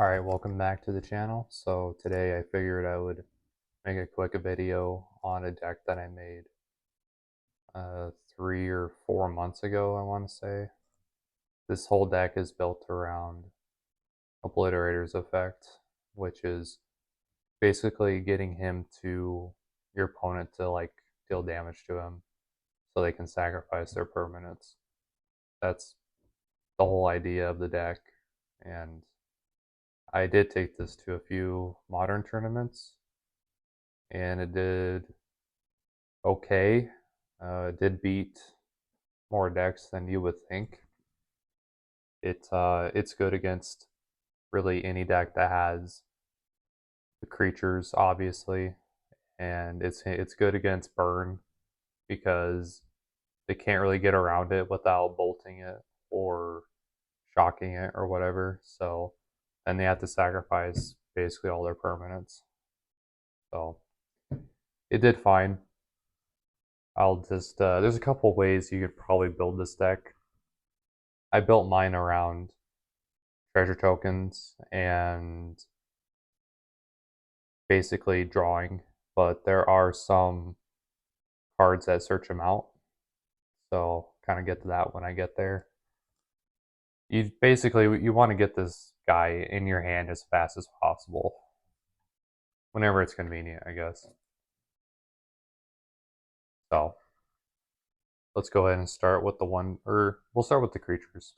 Alright, welcome back to the channel. So today I figured I would make a quick video on a deck that I made 3 or 4 months ago, I want to say. This whole deck is built around Obliterator's effect, which is basically getting him to your opponent to deal damage to him so they can sacrifice their permanents. That's the whole idea of the deck, and I did take this to a few modern tournaments and it did okay. It did beat more decks than you would think. It's good against really any deck that has the creatures, obviously, and it's good against burn because they can't really get around it without bolting it or shocking it or whatever. So then they have to sacrifice basically all their permanents. So it did fine. I'll just there's a couple ways you could probably build this deck. I built mine around treasure tokens and basically drawing, but there are some cards that search them out. So kind of get to that when I get there. You want to get this guy in your hand as fast as possible, whenever it's convenient, I guess. So let's go ahead and start with we'll start with the creatures.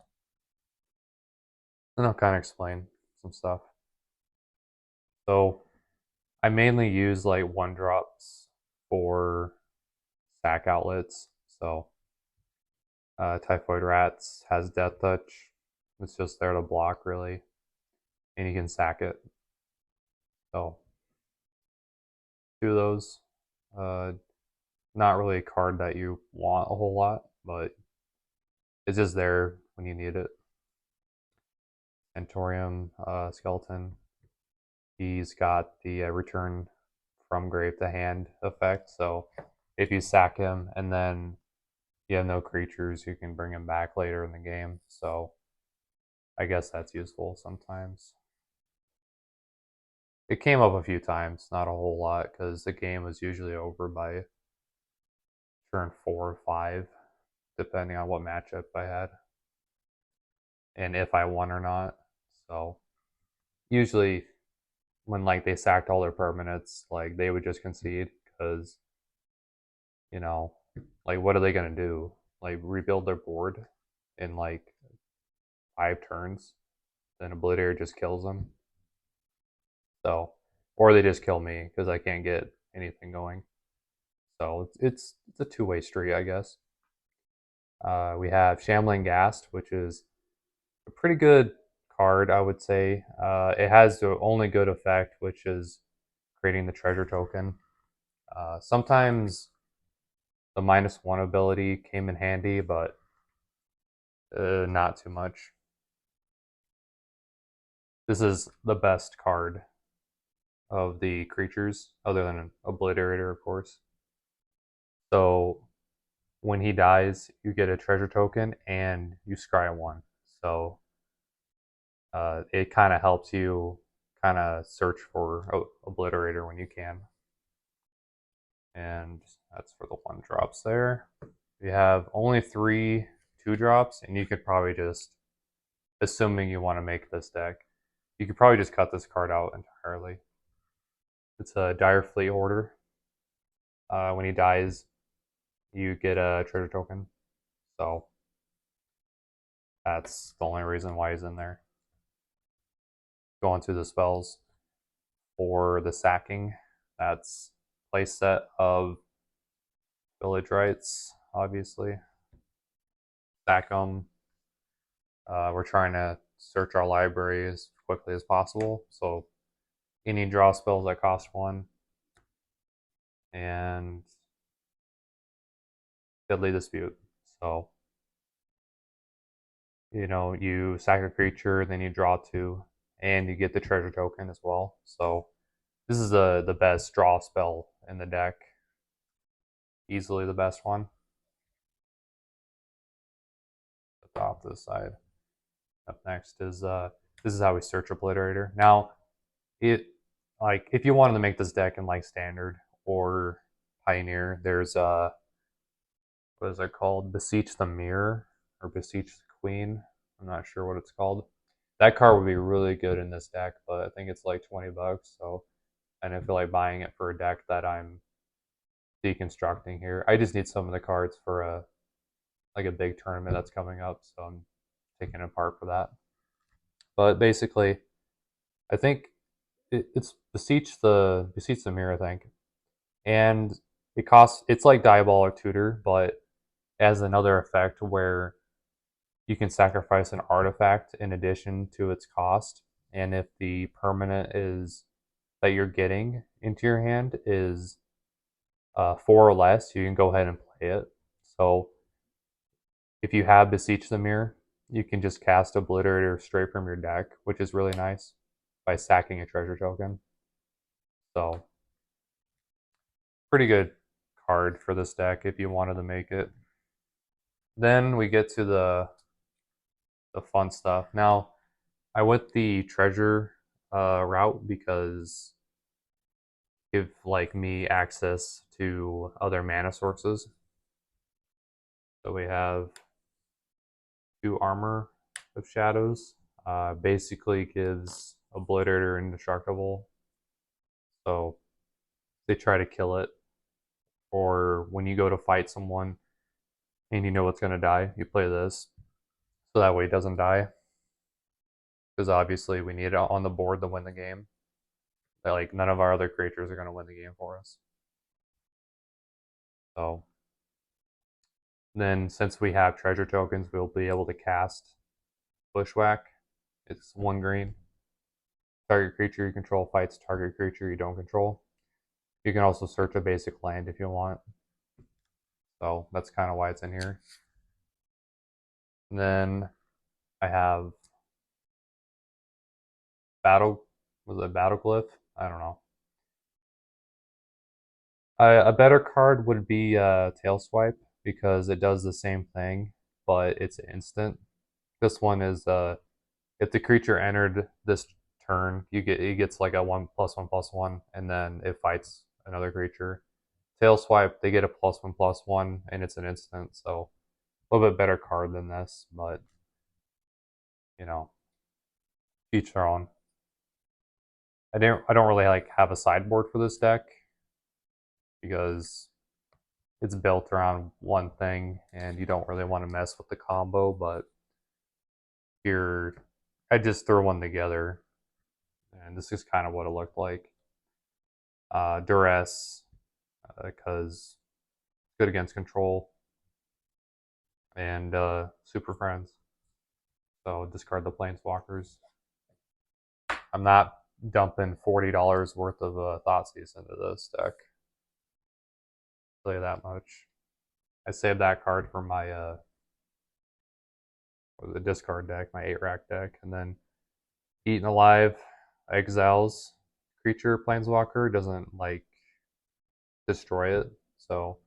Then I'll kind of explain some stuff. So I mainly use like 1-drops for sack outlets. So Typhoid Rats has Death Touch. It's just there to block, really, and you can sack it. So 2 of those. Not really a card that you want a whole lot, but it's just there when you need it. Centaurium Skeleton. He's got the return from grave to hand effect. So if you sack him and then you have no creatures, you can bring him back later in the game. So I guess that's useful sometimes. It came up a few times, not a whole lot, because the game was usually over by turn 4 or 5, depending on what matchup I had and if I won or not. So usually when they sacked all their permanents, they would just concede because you know what are they gonna do? Rebuild their board in 5 turns? Then Obliterator just kills them. So, or they just kill me because I can't get anything going. So it's a two-way street, I guess. We have Shambling Ghast, which is a pretty good card, I would say. It has the only good effect, which is creating the treasure token. Sometimes the -1 ability came in handy, but not too much. This is the best card of the creatures, other than an Obliterator, of course. So when he dies, you get a treasure token and you scry 1. So it kind of helps you kind of search for Obliterator when you can. And that's for the 1-drops there. You have only 3 2-drops, and you could probably just, assuming you want to make this deck, you could probably just cut this card out entirely. It's a Dire Fleet Hoarder. When he dies, you get a treasure token. So that's the only reason why he's in there. Going through the spells for the sacking, that's play set of Village Rites, obviously. Sack them. We're trying to search our library as quickly as possible. So any draw spells that cost 1. And Deadly Dispute. So, you sack a creature, then you draw 2, and you get the treasure token as well. So this is the best draw spell in the deck. Easily the best one. Put that off to the side. Up next is this is how we search Obliterator. Now, it like if you wanted to make this deck in like Standard or Pioneer, there's what is it called? Beseech the Mirror or Beseech the Queen. I'm not sure what it's called. That card would be really good in this deck, but I think it's like $20. So I didn't feel like buying it for a deck that I'm deconstructing here. I just need some of the cards for a big tournament that's coming up, so I'm taking it apart for that. But basically, I think it's Beseech the Mirror, I think, and it's like Diabolic Tutor, but has another effect where you can sacrifice an artifact in addition to its cost, and if the permanent is that you're getting into your hand is 4 or less, you can go ahead and play it. So if you have Beseech the Mirror, you can just cast Obliterator straight from your deck, which is really nice, by sacking a treasure token. So pretty good card for this deck if you wanted to make it. Then we get to the fun stuff. Now, I went the treasure route because give like me access to other mana sources. So we have 2 Armor of Shadows. Basically gives Obliterator indestructible. So they try to kill it, or when you go to fight someone and you know it's going to die, you play this, so that way it doesn't die. Because obviously we need it on the board to win the game. Like none of our other creatures are going to win the game for us. So then, since we have treasure tokens, we'll be able to cast Bushwhack. It's 1 green. Target creature you control fights target creature you don't control. You can also search a basic land if you want. So that's kind of why it's in here. And then I have Battle Glyph? I don't know. A better card would be Tail Swipe because it does the same thing, but it's instant. This one is if the creature entered this turn, it gets like a 1/1/1, and then it fights another creature. Tail Swipe, they get a +1/+1, and it's an instant, so a little bit better card than this, but you know, each their own. I don't really like have a sideboard for this deck because it's built around one thing and you don't really want to mess with the combo, but here I just threw one together and this is kind of what it looked like. Duress, because good against control, and Super Friends. So discard the Planeswalkers. I'm not dumping $40 worth of Thoughtseize into this deck. I'll tell you that much. I saved that card for my the discard deck, my 8-rack deck, and then Eaten Alive exiles creature Planeswalker, doesn't like destroy it. So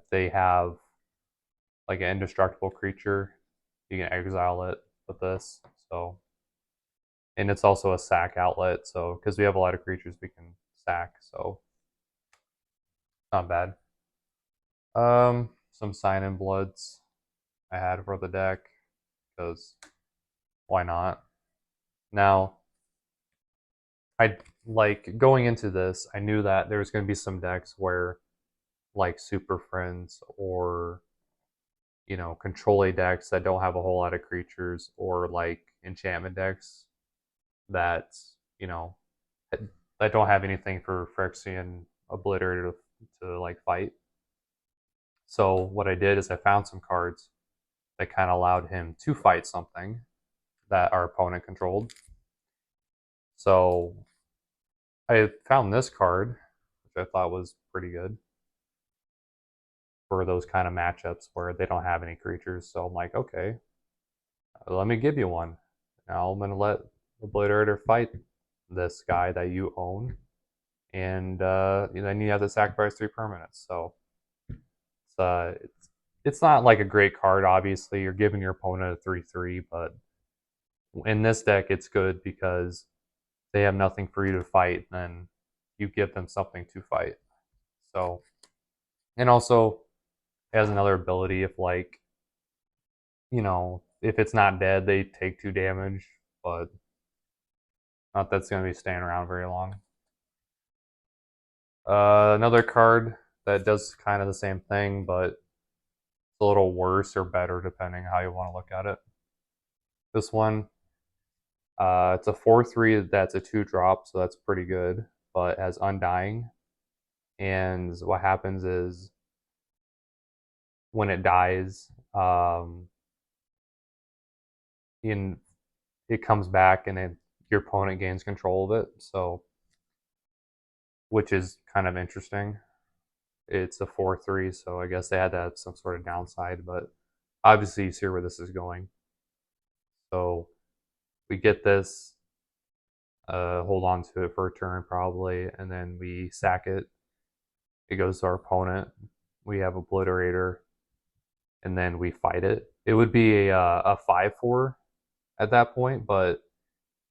they have like an indestructible creature, you can exile it with this. So, and it's also a sack outlet. So because we have a lot of creatures we can sack, so not bad. Some Sign-in Bloods I had for the deck because why not? Now, I like going into this, I knew that there was going to be some decks where like Super Friends or control A decks that don't have a whole lot of creatures, or like enchantment decks that that don't have anything for Phyrexian Obliterator to like fight. So what I did is I found some cards that kind of allowed him to fight something that our opponent controlled. So I found this card, which I thought was pretty good for those kind of matchups where they don't have any creatures. So I'm like, okay, let me give you one. Now I'm going to let Obliterator fight this guy that you own, and then you have to sacrifice 3 permanents. So it's not like a great card. Obviously, you're giving your opponent a 3/3, but In this deck, it's good because they have nothing for you to fight, then you give them something to fight. So, and also it has another ability if like, if it's not dead, they take 2 damage, but not that's going to be staying around very long. Another card that does kind of the same thing, but it's a little worse or better depending how you want to look at it. This one, it's a 4/3 that's a 2 drop, so that's pretty good, but it has Undying. And what happens is when it dies, in it comes back and your opponent gains control of it. So, which is kind of interesting. It's a 4/3, so I guess they had to have some sort of downside, but obviously you see where this is going. So we get this, hold on to it for a turn probably, and then we sack it. It goes to our opponent. We have Obliterator, and then we fight it. It would be a 5/4 at that point, but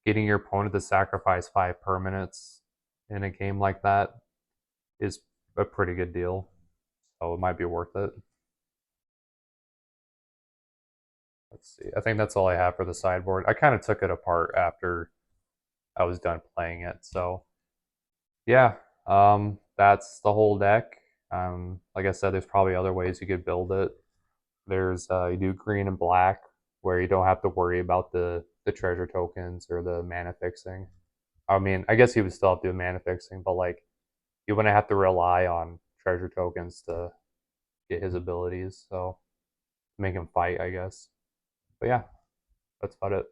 getting your opponent to sacrifice 5 permanents in a game like that is a pretty good deal. So it might be worth it. Let's see. I think that's all I have for the sideboard. I kind of took it apart after I was done playing it. So yeah, that's the whole deck. Like I said, there's probably other ways you could build it. There's you do green and black where you don't have to worry about the treasure tokens or the mana fixing. I mean, I guess you would still have to do mana fixing, but like you wouldn't have to rely on treasure tokens to get his abilities. So make him fight, I guess. But yeah, that's about it.